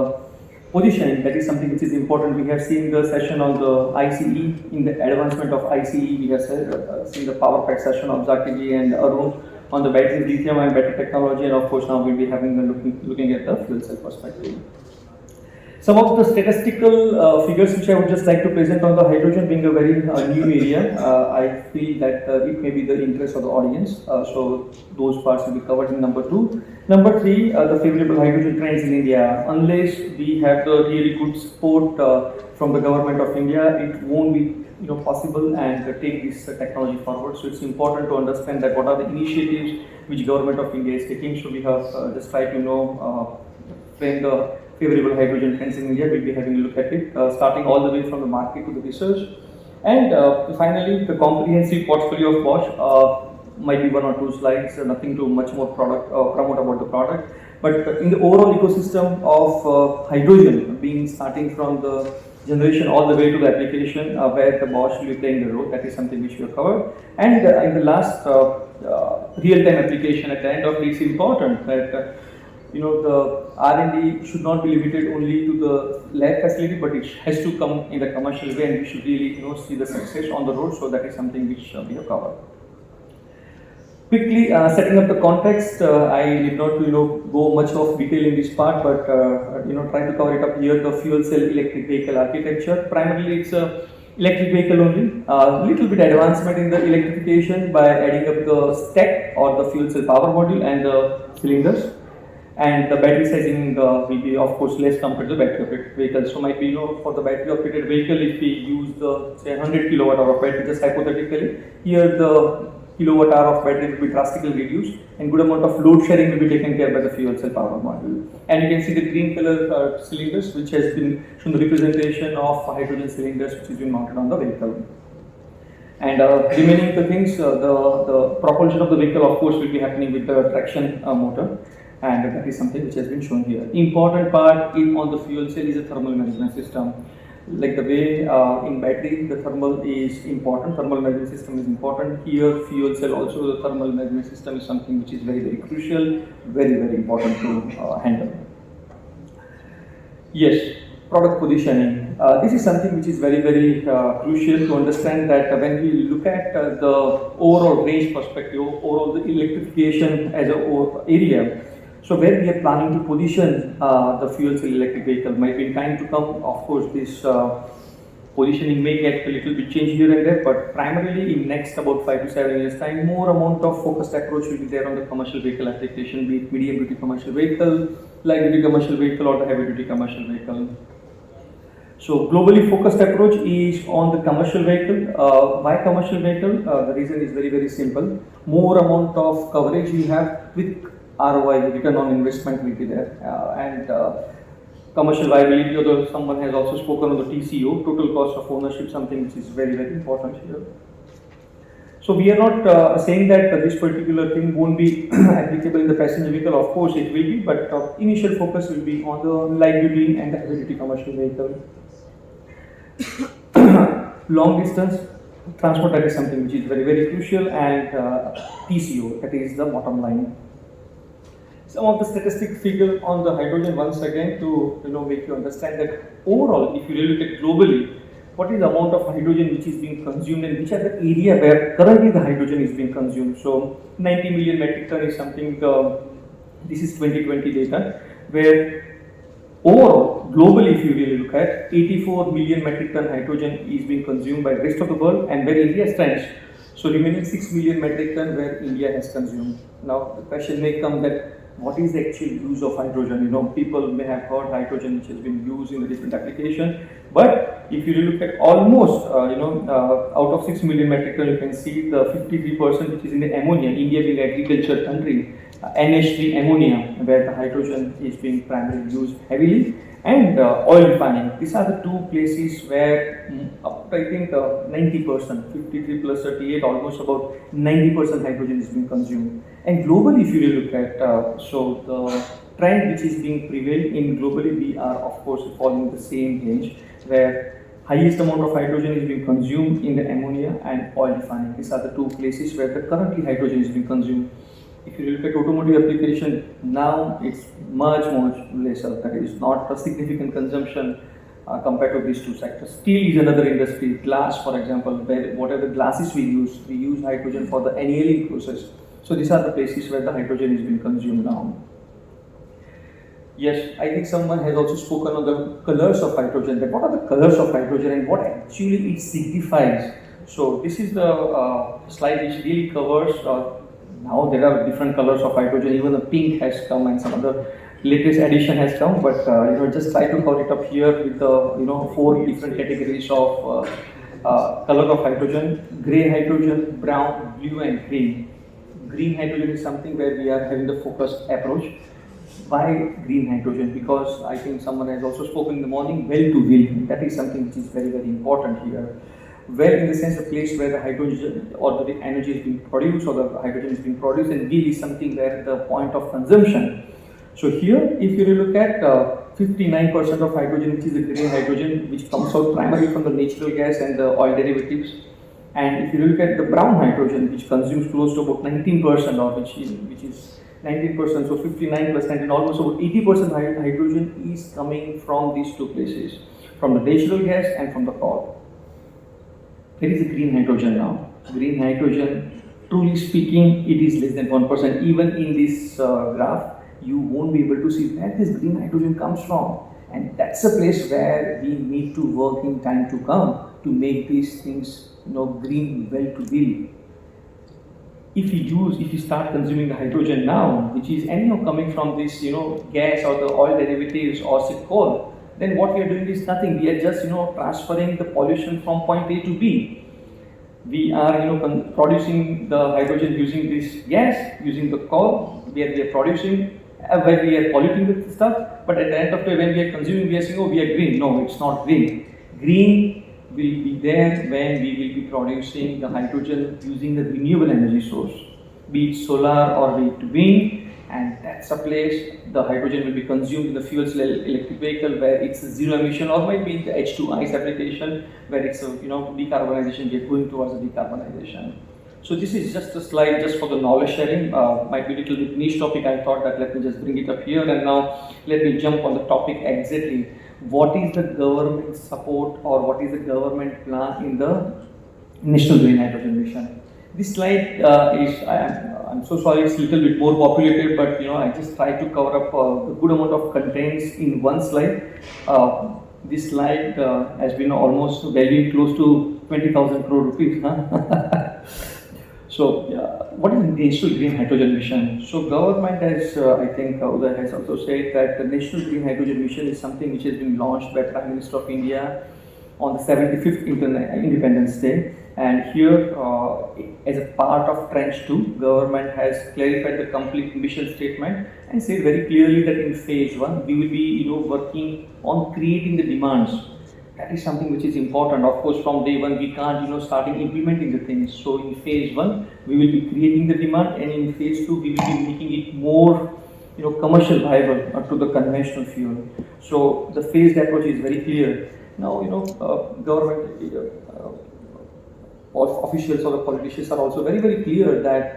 positioning. That is something which is important. We have seen the session on the ICE, in the advancement of ICE. We have seen the power pack session of Zakkir and Arun on the battery, lithium and battery technology, and of course now we'll be having looking at the fuel cell perspective. Some of the statistical figures which I would just like to present on the hydrogen being a very new area. I feel that it may be the interest of the audience. So those parts will be covered in number 2. Number 3, the favorable hydrogen trends in India. Unless we have the really good support from the government of India, it won't be possible and take this technology forward. So it's important to understand that what are the initiatives which government of India is taking. So we have just tried to frame the favorable hydrogen trends in India. We'll be having a look at it, starting all the way from the market to the research. And finally, the comprehensive portfolio of Bosch. Might be 1 or 2 slides, nothing too much more promote about the product. But in the overall ecosystem of hydrogen, being starting from the generation all the way to the application where the Bosch will be playing the role, that is something which we have covered. And in the last real-time application at the end of it, it's important that the R&D should not be limited only to the lab facility, but it has to come in the commercial way, and we should really see the success on the road. So that is something which we have covered. Quickly setting up the context, I did not go much of detail in this part, but try to cover it up here. The fuel cell electric vehicle architecture. Primarily, it's a electric vehicle only. Little bit advancement in the electrification by adding up the stack or the fuel cell power module and the cylinders. And the battery sizing will be, of course, less compared to the battery operated vehicle. So might be, for the battery operated vehicle, if we use the say 100 kilowatt hour of battery, just hypothetically, here the kilowatt hour of battery will be drastically reduced, and good amount of load sharing will be taken care by the fuel cell power module. And you can see the green color cylinders, which has been shown the representation of hydrogen cylinders, which has been mounted on the vehicle. And remaining the things, the propulsion of the vehicle, of course, will be happening with the traction motor. And that is something which has been shown here. Important part on the fuel cell is a thermal management system. Like the way in battery, the thermal is important, thermal management system is important. Here, fuel cell also, the thermal management system is something which is very crucial, very important to handle. Yes, product positioning. This is something which is very crucial to understand that when we look at the overall range perspective, overall the electrification as an area. So where we are planning to position the fuel cell electric vehicle might be in time to come. Of course, this positioning may get a little bit changed here and there, but primarily in next about 5 to 7 years time, more amount of focused approach will be there on the commercial vehicle application, be it medium duty commercial vehicle, light duty commercial vehicle, or the heavy duty commercial vehicle. So globally focused approach is on the commercial vehicle. Why commercial vehicle? The reason is very simple. More amount of coverage you have with ROI, return on investment will be there, and commercial viability, although someone has also spoken on the TCO, total cost of ownership, something which is very important here. So we are not saying that this particular thing won't be applicable in the passenger vehicle. Of course it will be, but initial focus will be on the light duty and the heavy duty commercial vehicle. Long distance transport, that is something which is very crucial, and TCO, that is the bottom line. Some of the statistic figure on the hydrogen once again to make you understand that overall, if you really look at globally, what is the amount of hydrogen which is being consumed and which are the area where currently the hydrogen is being consumed. So 90 million metric ton is something, this is 2020 data, where overall, globally if you really look at, 84 million metric ton hydrogen is being consumed by the rest of the world and where India stands. So remaining 6 million metric ton where India has consumed. Now the question may come that what is the actual use of hydrogen? People may have heard hydrogen which has been used in a different application, but if you look at almost, out of 6 million metric ton, you can see the 53% which is in the ammonia, India being an agriculture country, NH3 ammonia, where the hydrogen is being primarily used heavily, and oil refining. These are the two places where up to, I think, 90%, 53 plus 38, almost about 90% hydrogen is being consumed. And globally, if you really look at, so the trend which is being prevailed in globally, we are of course following the same range, where highest amount of hydrogen is being consumed in the ammonia and oil refining. These are the two places where the currently hydrogen is being consumed. If you look at automotive application, now it's much lesser. That is not a significant consumption compared to these two sectors. Steel is another industry. Glass, for example, where whatever glasses we use hydrogen for the annealing process. So these are the places where the hydrogen is being consumed now. Yes, I think someone has also spoken on the colors of hydrogen. That what are the colors of hydrogen and what actually it signifies. So this is the slide which really covers. Now there are different colors of hydrogen. Even the pink has come and some other latest addition has come. But just try to cover it up here with the 4 different categories of color of hydrogen: gray hydrogen, brown, blue, and green. Green hydrogen is something where we are having the focused approach. Why green hydrogen? Because I think someone has also spoken in the morning, well to wheel. That is something which is very important here. Well, in the sense, the place where the hydrogen or the energy is being produced or the hydrogen is being produced, and wheel is something where the point of consumption. So here, if you look at 59% of hydrogen, which is the green hydrogen, which comes out primarily from the natural gas and the oil derivatives. And if you look at the brown hydrogen, which consumes close to about 19%, or which is 19%, so 59 plus 19, almost about 80% hydrogen is coming from these two places, from the natural gas and from the coal. There is a green hydrogen now. Green hydrogen, truly speaking, it is less than 1%. Even in this graph, you won't be able to see where this green hydrogen comes from. And that's a place where we need to work in time to come to make these things green well to wheel. If you start consuming the hydrogen now, which is anyhow coming from this gas or the oil derivatives or say coal, then what we are doing is nothing. We are just transferring the pollution from point A to B. We are producing the hydrogen using this gas, using the coal. We are producing where we are polluting the stuff. But at the end of the day, when we are consuming, we are saying, oh, we are green. No, it's not green. Green will be there when we will be producing the hydrogen using the renewable energy source, be it solar or be it wind. And that's a place the hydrogen will be consumed in the fuel cell electric vehicle where it's a zero emission, or might be in the H2 ICE application where it's a decarbonization. We are going towards the decarbonization. So this is just a slide just for the knowledge sharing. Might be a little bit niche topic. I thought that let me just bring it up here, and now let me jump on the topic exactly. What is the government support or what is the government plan in the National Green Hydrogen Mission? This slide I'm so sorry, it's a little bit more populated, but I just try to cover up a good amount of contents in one slide. This slide has been almost valued close to 20,000 crore rupees. So, what is the National Green Hydrogen Mission? So, government has, I think, Uday has also said that the National Green Hydrogen Mission is something which has been launched by Prime Minister of India on the 75th Independence Day. And here, as a part of Tranche 2, government has clarified the complete mission statement and said very clearly that in phase 1, we will be working on creating the demands. That is something which is important. Of course, from day one, we can't starting implementing the things. So in phase 1, we will be creating the demand, and in phase 2, we will be making it more commercial viable to the conventional fuel. So the phased approach is very clear. Now, government officials or the politicians are also very clear that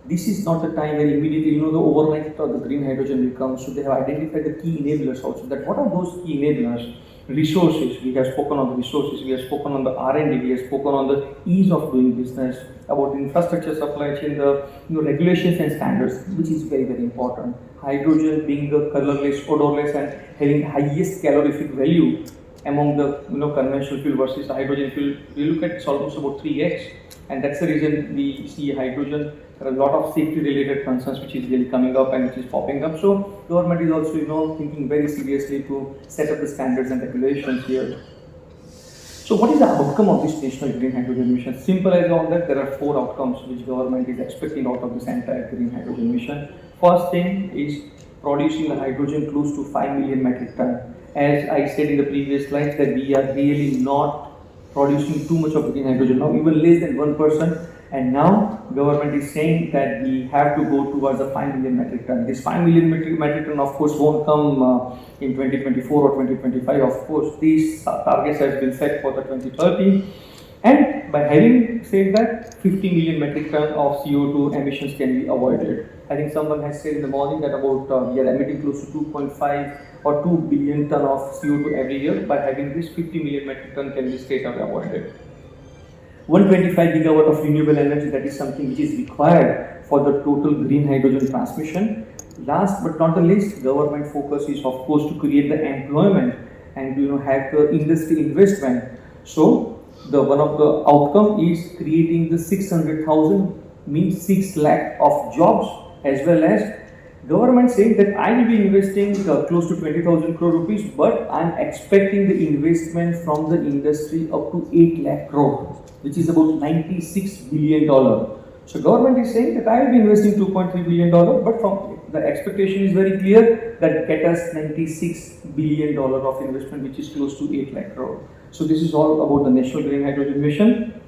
this is not the time where immediately, the overnight the green hydrogen will come. So they have identified the key enablers also. That what are those key enablers? Resources, we have spoken on the resources, we have spoken on the R&D, we have spoken on the ease of doing business, about the infrastructure supply chain, the regulations and standards, which is very, very important. Hydrogen being the colorless, odorless and having highest calorific value among the conventional fuel versus the hydrogen fuel, we look at it's almost about 3x, and that's the reason we see hydrogen. There are a lot of safety related concerns which is really coming up and which is popping up. So government is also thinking very seriously to set up the standards and regulations here. So what is the outcome of this national green hydrogen mission? Simple as all that, there are 4 outcomes which government is expecting out of this entire green hydrogen mission. First thing is producing the hydrogen close to 5 million metric ton. As I said in the previous slides, that we are really not producing too much of green hydrogen now, even less than 1%. And now government is saying that we have to go towards the 5 million metric ton. This 5 million metric ton of course won't come in 2024 or 2025. Of course, these targets have been set for the 2030. And by having said that, 50 million metric ton of CO2 emissions can be avoided. I think someone has said in the morning that about we are emitting close to 2.5 or 2 billion ton of CO2 every year. By having this 50 million metric ton can be straight away avoided. 125 gigawatt of renewable energy, that is something which is required for the total green hydrogen transmission. Last but not the least, government focus is of course to create the employment and have the industry investment. So the one of the outcome is creating the 600,000 means 6 lakh of jobs, as well as government saying that I will be investing close to 20,000 crore rupees, but I am expecting the investment from the industry up to 8 lakh crore, which is about $96 billion. So government is saying that I will be investing $2.3 billion, but from the expectation is very clear that get us $96 billion of investment, which is close to 8 lakh crore. So this is all about the National Green Hydrogen Mission.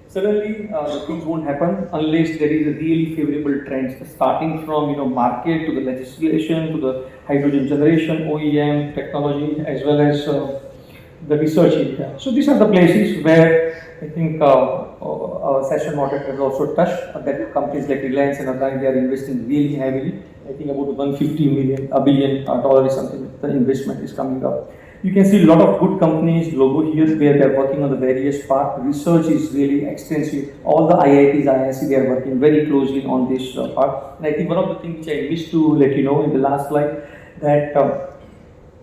Suddenly, the things won't happen unless there is a really favorable trends, starting from market to the legislation to the hydrogen generation, OEM technology, as well as the research area. So these are the places where I think our session moderator has also touched that companies like Reliance and Adani, they are investing really heavily. I think about $150 billion is something the investment is coming up. You can see a lot of good companies logo here where they are working on the various part. Research is really extensive. All the IITs, IISc, they are working very closely on this part. And I think one of the things which I missed to let you know in the last slide, that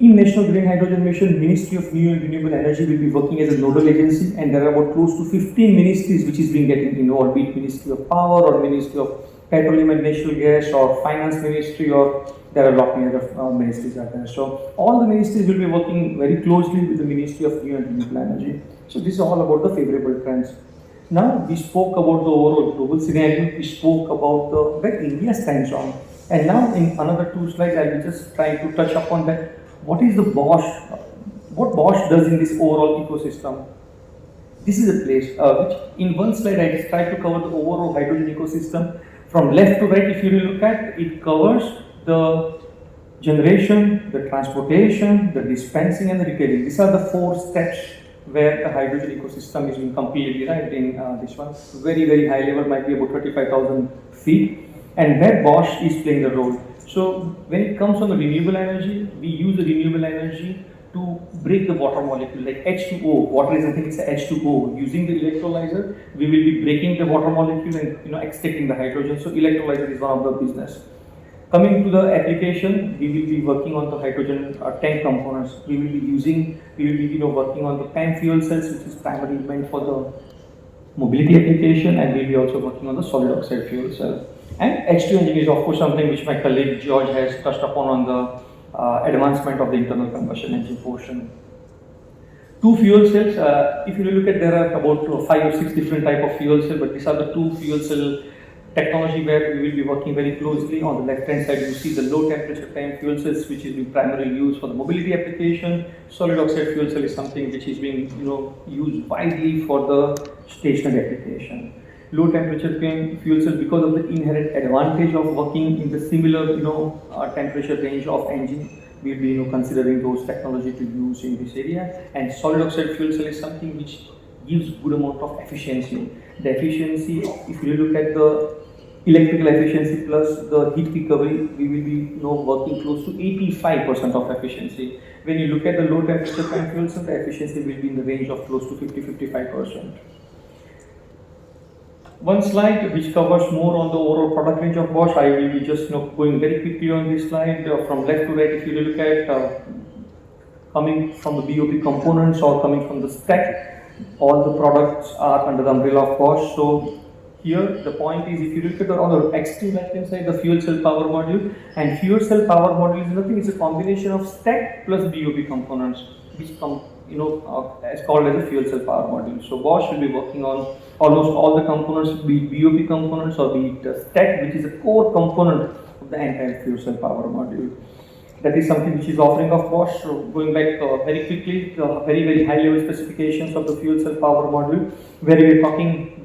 in National Green Hydrogen Mission, Ministry of New and Renewable Energy will be working as a nodal agency, and there are about close to 15 ministries which is being getting involved, be it Ministry of Power or Ministry of Petroleum and Natural Gas or Finance Ministry, or there are a lot many other ministries out there. So all the ministries will be working very closely with the Ministry of New and Renewable Energy. So this is all about the favorable trends. Now we spoke about the overall global scenario, we spoke about the where India stands on, and now in another 2 slides I will just try to touch upon that. What is the Bosch? What Bosch does in this overall ecosystem? This is a place which in one slide I just tried to cover the overall hydrogen ecosystem. From left to right, if you look at it, covers the generation, the transportation, the dispensing and the retailing. These are the 4 steps where the hydrogen ecosystem is being completely derived in this one. Very, very high level, might be about 35,000 feet, and where Bosch is playing the role. So when it comes on the renewable energy, we use the renewable energy to break the water molecule, like H2O. Water is something, it's H2O. Using the electrolyzer, we will be breaking the water molecule and extracting the hydrogen. So electrolyzer is one of the business. Coming to the application, we will be working on the hydrogen tank components. We will be working on the PEM fuel cells, which is primarily meant for the mobility application, and we'll be also working on the solid oxide fuel cell. And H2 engine is of course something which my colleague George has touched upon on the advancement of the internal combustion engine portion. 2 fuel cells, if you look at, there are about 5 or 6 different type of fuel cell, but these are the 2 fuel cell technology where we will be working very closely. On the left hand side you see the low temperature PEM fuel cells, which is being primarily used for the mobility application. Solid oxide fuel cell is something which is being used widely for the stationary application. Low temperature PEM fuel cell, because of the inherent advantage of working in the similar temperature range of engine, we will be considering those technology to use in this area. And solid oxide fuel cell is something which gives good amount of efficiency. The efficiency, if you look at the electrical efficiency plus the heat recovery, we will be working close to 85% of efficiency. When you look at the low temperature fan fuel cell, the efficiency will be in the range of close to 50-55%. One slide which covers more on the overall product range of Bosch. I will be just going very quickly on this slide from left to right. If you look at coming from the BOP components or coming from the stack, all the products are under the umbrella of Bosch. So here the point is, if you look at on the extreme left hand side, the fuel cell power module, and fuel cell power module is nothing, it's a combination of stack plus BOP components, which come as called as a fuel cell power module. So Bosch will be working on almost all the components, be it BOP components or be it stack, which is a core component of the entire fuel cell power module. That is something which is offering of Bosch. So going back very quickly, the very high level specifications of the fuel cell power module, where we are talking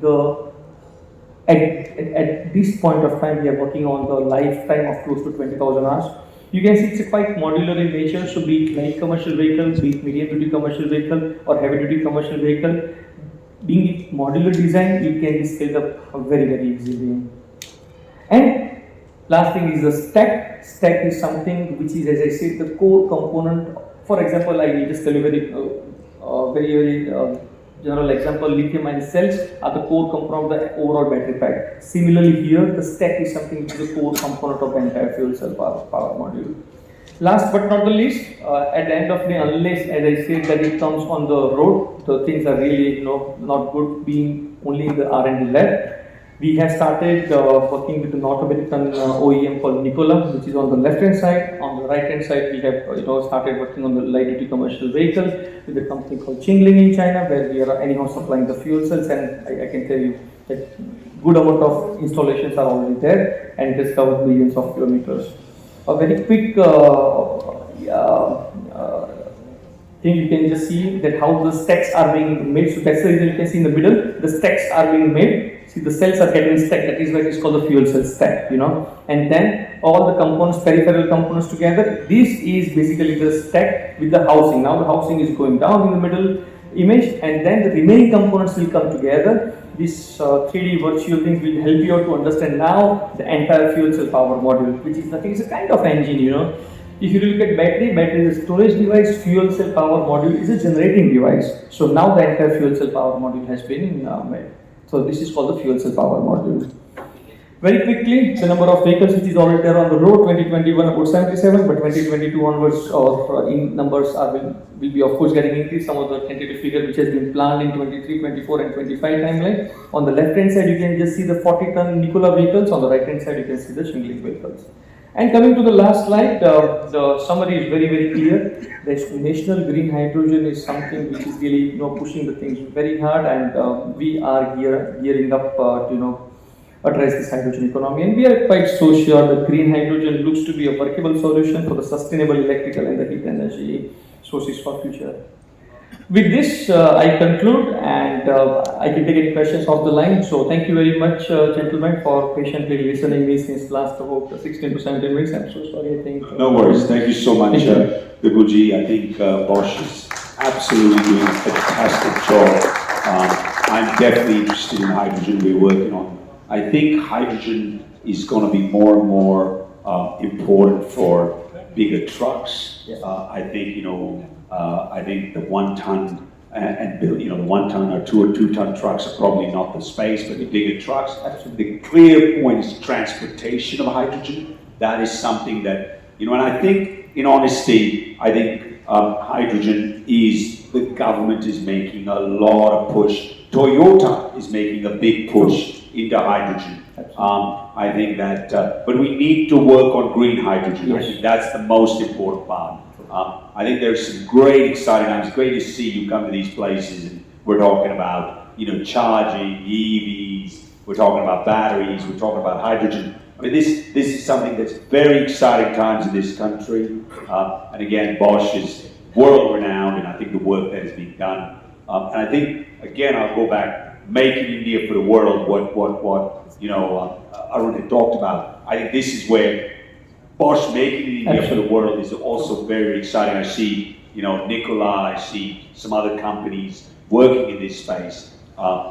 at this point of time, we are working on the lifetime of close to 20,000 hours. You can see it's quite modular in nature, so be it light commercial vehicle, be it medium duty commercial vehicle or heavy duty commercial vehicle, being modular design, it can be scaled up very easily. And last thing is the stack. Stack is something which is, as I said, the core component. For example, I will just tell you very general example, lithium-ion cells are the core component of the overall battery pack. Similarly here, the stack is something which is the core component of the entire fuel cell power module. Last but not the least, at the end of the day, unless, as I said, that it comes on the road, the things are really not good being only in the R&D lab. We have started working with the North American OEM called Nikola, which is on the left hand side. On the right hand side, we have started working on the light duty commercial vehicle with a company called Qingling in China, where we are anyhow supplying the fuel cells, and I can tell you that good amount of installations are already there, and it has covered millions of kilometers. A very quick thing, you can just see that how the stacks are being made. So that's the reason you can see in the middle, the stacks are being made. See, the cells are getting stacked. That is why it's called the fuel cell stack, And then all the components, peripheral components together. This is basically the stack with the housing. Now the housing is going down in the middle image, and then the remaining components will come together. This 3D virtual things will help you out to understand now the entire fuel cell power module, which is nothing. It's a kind of engine, If you look at battery is a storage device, fuel cell power module is a generating device. So now the entire fuel cell power module has been made. So this is called the fuel cell power module. Very quickly, the number of vehicles which is already there on the road, 2021 about 77, but 2022 onwards or in numbers will be of course getting increased. Some of the tentative figure which has been planned in 23, 24 and 25 timeline. On the left hand side, you can just see the 40-ton Nikola vehicles. On the right hand side, you can see the Qingling vehicles. And coming to the last slide, the summary is very clear. The national green hydrogen is something which is really pushing the things very hard, and we are gearing up to address this hydrogen economy. And we are quite so sure that green hydrogen looks to be a workable solution for the sustainable electrical and the heat energy sources for future. With this, I conclude, and I can take any questions off the line. So thank you very much, gentlemen, for patiently listening me since last about 16 to 17 minutes. I'm so sorry, I think. No worries. Thank you so much, Vipulji. I think Bosch is absolutely doing a fantastic job. I'm definitely interested in hydrogen we're working on. I think hydrogen is going to be more and more important for bigger trucks. Yes. I think I think the 1 ton the 1 ton or 2 ton trucks are probably not the space, but the bigger trucks. Absolutely. The clear point is transportation of hydrogen. That is something that and I think, in honesty, I think hydrogen is the government is making a lot of push. Toyota is making a big push into hydrogen. I think that, but we need to work on green hydrogen. Yes. I think that's the most important part. I think there's some great exciting times. It's great to see you come to these places and we're talking about, charging, EVs, we're talking about batteries, we're talking about hydrogen. I mean, this is something that's very exciting times in this country. And again, Bosch is world renowned, and I think the work that is being done. And I think, again, I'll go back, making India for the world, what Arun had talked about. I think this is where Bosch making India for the world is also very exciting. I see, Nikola, I see some other companies working in this space.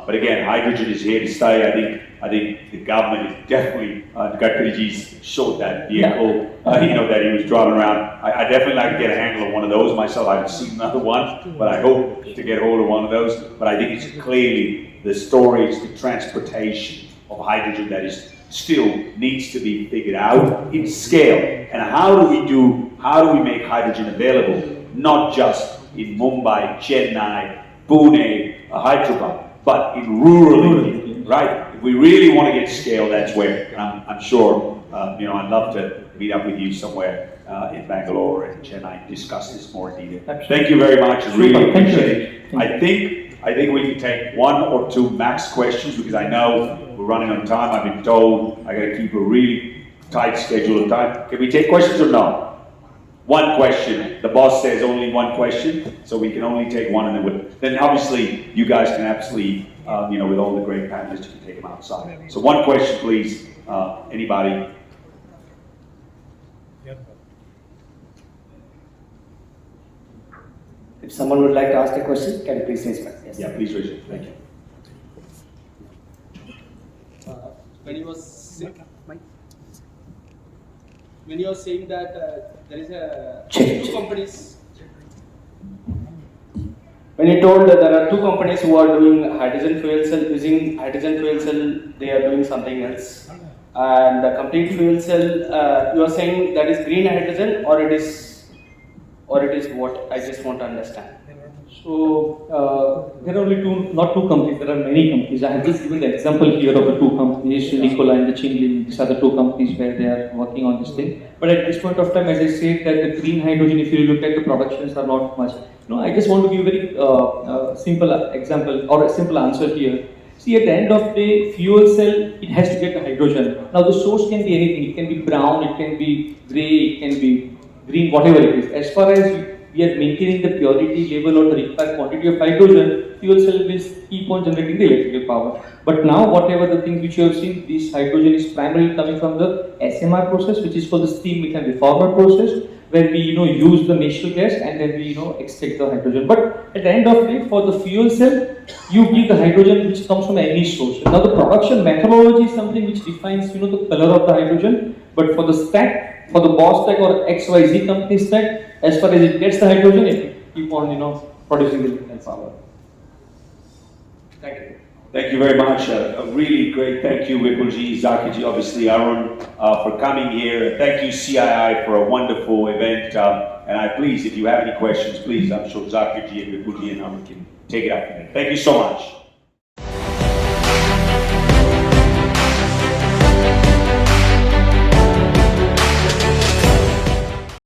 But again, hydrogen is here to stay. I think the government is definitely, Zakkirji's showed that vehicle, that he was driving around. I definitely like to get a handle of one of those myself. I haven't seen another one, but I hope to get hold of one of those. But I think it's clearly the storage, the transportation of hydrogen that is still needs to be figured out in scale. And how do we make hydrogen available, not just in Mumbai, Chennai, Pune, Hyderabad, but in rural India, right? If we really want to get scale, that's where I'm sure, I'd love to meet up with you somewhere in Bangalore and Chennai and discuss this more in detail. Absolutely. Thank you very much. I really Thank you. appreciate it. I think we can take one or two max questions because I know we're running on time. I've been told I got to keep a really tight schedule of time. Can we take questions or no? One question. The boss says only one question, so we can only take one, and then obviously you guys can absolutely, with all the great panelists, you can take them outside. So one question, please. Anybody? If someone would like to ask a question, can you please raise your hand? Yes. Yeah, please raise it. Thank you. When you were saying that there is two companies. When you told that there are two companies who are doing hydrogen fuel cell, using hydrogen fuel cell, they are doing something else. And the complete fuel cell, you are saying that is green hydrogen, or it is what? I just want to understand. So there are only not two companies, there are many companies. I have just given the example here of the two companies, Nikola and the Chinglin. These are the two companies where they are working on this thing. But at this point of time, as I said, that the green hydrogen, if you look at the productions, are not much. I just want to give a very simple example or a simple answer here. See, at the end of the day, fuel cell, it has to get the hydrogen. Now the source can be anything. It can be brown, it can be grey, it can be green, whatever it is. As far as we are maintaining the purity level or the required quantity of hydrogen, fuel cell will keep on generating the electrical power. But now, whatever the things which you have seen, this hydrogen is primarily coming from the SMR process, which is called the steam methane reformer process, where we use the natural gas and then we extract the hydrogen. But at the end of the day, for the fuel cell, you give the hydrogen which comes from any source. Now the production methodology is something which defines the color of the hydrogen. But for the stack, for the Bosch stack or XYZ company stack, as far as it gets the hydrogen, it keep on producing the electrical power. Thank you. Thank you very much. A really great thank you, Vipulji, Zakkirji, obviously Arun, for coming here. Thank you, CII, for a wonderful event. And please, if you have any questions, please, I'm sure Zakkirji and Vipulji and Arun can take it up. Thank you so much.